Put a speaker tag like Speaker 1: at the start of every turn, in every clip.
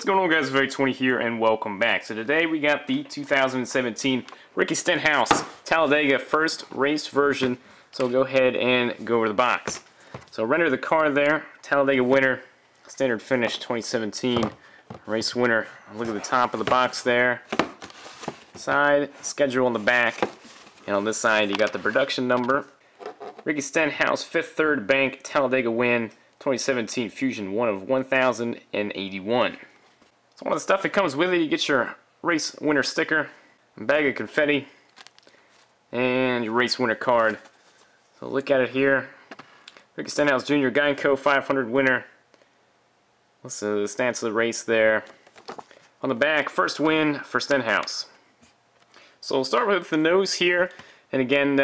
Speaker 1: What's going on, guys? Very20 here, and welcome back. So today we got the 2017 Ricky Stenhouse Talladega first race version. So we'll go ahead and go over the box. So render the car there, Talladega winner, standard finish 2017, race winner. Look at the top of the box there. Side, schedule on the back, and on this side you got the production number. Ricky Stenhouse, 5th third bank, Talladega win, 2017 Fusion, one of 1,081. So one of the stuff that comes with it, you get your race winner sticker, a bag of confetti, and your race winner card. So look at it here. Ricky Stenhouse Jr. Geico 500 winner. What's the stance of the race there? On the back, first win for Stenhouse. So we'll start with the nose here, and again,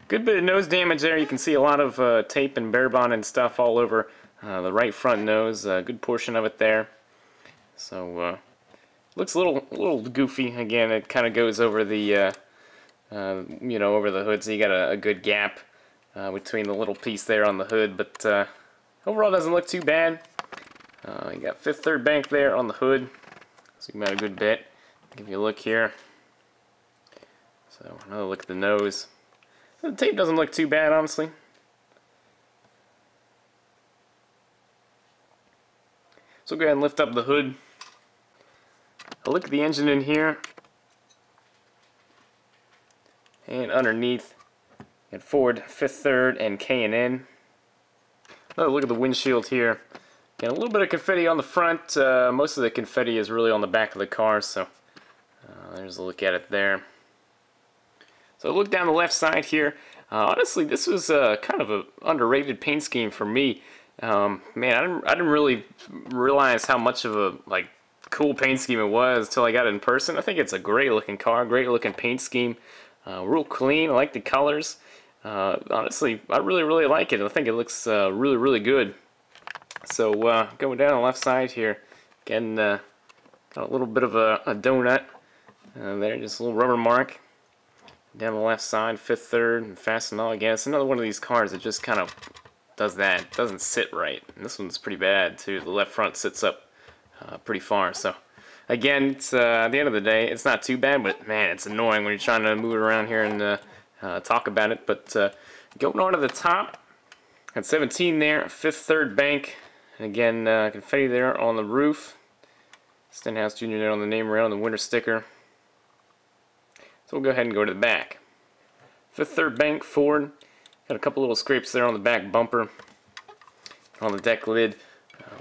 Speaker 1: good bit of nose damage there. You can see a lot of tape and bare bond and stuff all over the right front nose. A good portion of it there. So looks a little goofy. Again, it kind of goes over the over the hood, so you got a good gap between the little piece there on the hood. But overall, doesn't look too bad. You got 5th third bank there on the hood. Zoom out a good bit. Give you a look here. So another look at the nose. The tape doesn't look too bad, honestly. So go ahead and lift up the hood. A look at the engine in here. And underneath, at Ford, 5th third, and K&N. Another look at the windshield here. And a little bit of confetti on the front. Most of the confetti is really on the back of the car, so there's a look at it there. So look down the left side here. Honestly, this was kind of an underrated paint scheme for me. Man, I didn't really realize how much of a cool paint scheme it was until I got it in person. I think it's a great looking car, great looking paint scheme, real clean. I like the colors. Honestly, I really like it. I think it looks really good. So going down the left side here, again, got a little bit of a donut there, just a little rubber mark. Down the left side, 5th third, and Fastenal again. It's another one of these cars that just kind of does that. It doesn't sit right. And this one's pretty bad too. The left front sits up pretty far. So again, it's at the end of the day, it's not too bad, but man, it's annoying when you're trying to move it around here and talk about it. But going on to the top, at 17 there, 5th third bank, and again, confetti there on the roof. Stenhouse Jr. there on the name rail and the winner sticker. So we'll go ahead and go to the back. 5th third bank, Ford. Got a couple little scrapes there on the back bumper. On the deck lid,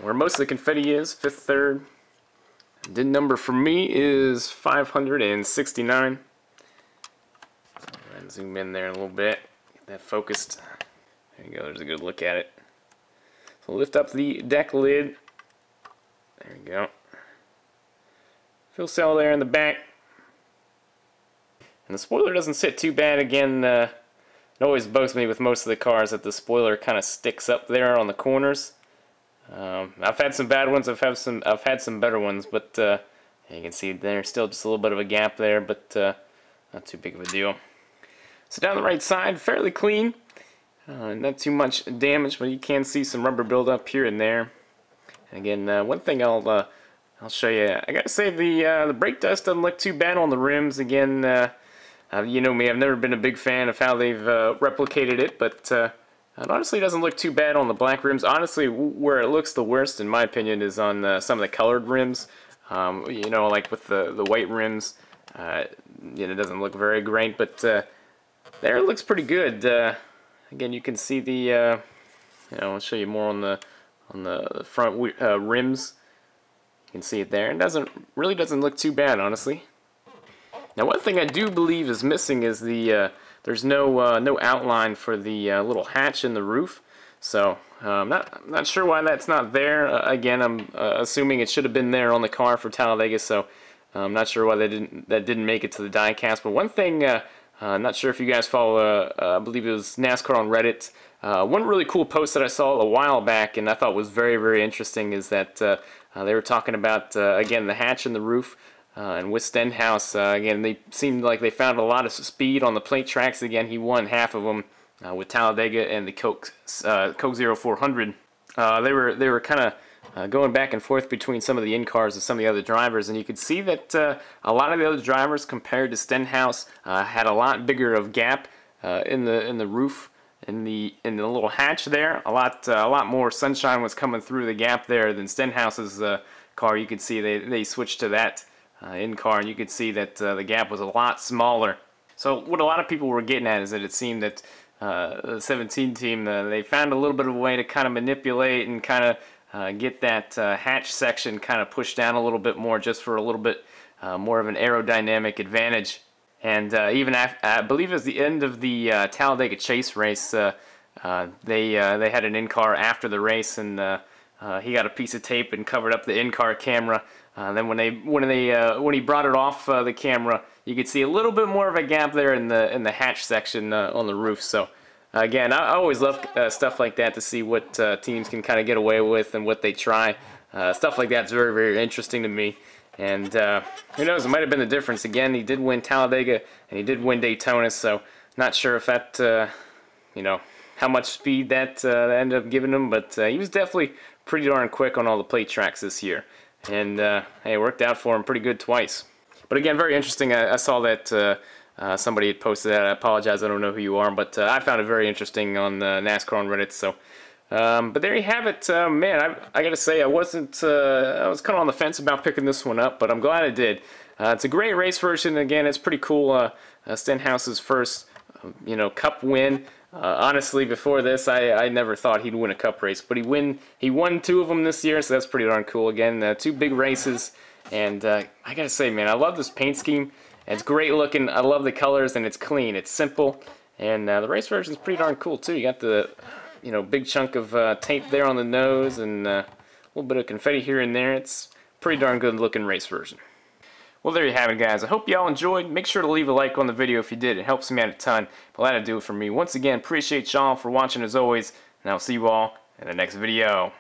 Speaker 1: where most of the confetti is, 5th third. The number for me is 569. So go ahead and zoom in there a little bit. Get that focused. There you go, there's a good look at it. So lift up the deck lid. There you go. Fuel cell there in the back. And the spoiler doesn't sit too bad. Again, it always bugs me with most of the cars that the spoiler kind of sticks up there on the corners. I've had some bad ones. I've had some better ones, but you can see there's still just a little bit of a gap there, but not too big of a deal. So down the right side, fairly clean. Not too much damage, but you can see some rubber buildup here and there. And again, one thing I'll show you. I gotta say the brake dust doesn't look too bad on the rims. Again. You know me, I've never been a big fan of how they've replicated it, but it honestly doesn't look too bad on the black rims. Honestly, where it looks the worst, in my opinion, is on some of the colored rims. You know, like with the white rims, it doesn't look very great, but there it looks pretty good. Again, you can see the, I'll show you more on the front rims. You can see it there. It really doesn't look too bad, honestly. Now, one thing I do believe is missing is there's no outline for the little hatch in the roof. So I'm not sure why that's not there. Again, I'm assuming it should have been there on the car for Talladega. So I'm not sure why that didn't make it to the diecast. But one thing, I'm not sure if you guys follow. I believe it was NASCAR on Reddit. One really cool post that I saw a while back, and I thought was very interesting, is that they were talking about again the hatch in the roof. And with Stenhouse, again, they seemed like they found a lot of speed on the plate tracks. Again, he won half of them with Talladega and the Coke 0400. They were kind of going back and forth between some of the in-cars and some of the other drivers, and you could see that a lot of the other drivers compared to Stenhouse had a lot bigger of gap in the roof, in the little hatch there. A lot more sunshine was coming through the gap there than Stenhouse's car. You could see they switched to that in-car, and you could see that the gap was a lot smaller. So what a lot of people were getting at is that it seemed that the 17 team, they found a little bit of a way to kind of manipulate and kind of get that hatch section kind of pushed down a little bit more, just for a little bit more of an aerodynamic advantage. And even I believe it was the end of the Talladega Chase race, they had an in-car after the race, and he got a piece of tape and covered up the in-car camera. Then when he brought it off the camera, you could see a little bit more of a gap there in the hatch section on the roof. So again, I always love stuff like that, to see what teams can kind of get away with and what they try. Stuff like that's very, very interesting to me. And who knows, it might have been the difference. Again, he did win Talladega and he did win Daytona, so not sure if that, you know, how much speed that ended up giving him, but he was definitely pretty darn quick on all the plate tracks this year. And hey, it worked out for him pretty good twice. But again, very interesting. I saw that somebody had posted that. I apologize, I don't know who you are, but I found it very interesting on NASCAR on Reddit. So, but there you have it. Man, I gotta say, I was kind of on the fence about picking this one up, but I'm glad I did. It's a great race version. Again, it's pretty cool. Stenhouse's first, you know, Cup win. Honestly, before this, I never thought he'd win a Cup race, but he won 2 of them this year, so that's pretty darn cool. Again, 2 big races, and I gotta say, man, I love this paint scheme. It's great looking. I love the colors, and it's clean. It's simple, and the race version is pretty darn cool too. You got the, you know, big chunk of tape there on the nose, and a little bit of confetti here and there. It's a pretty darn good looking race version. Well, there you have it, guys. I hope y'all enjoyed. Make sure to leave a like on the video if you did. It helps me out a ton. But that'll do it for me. Once again, appreciate y'all for watching as always, and I'll see you all in the next video.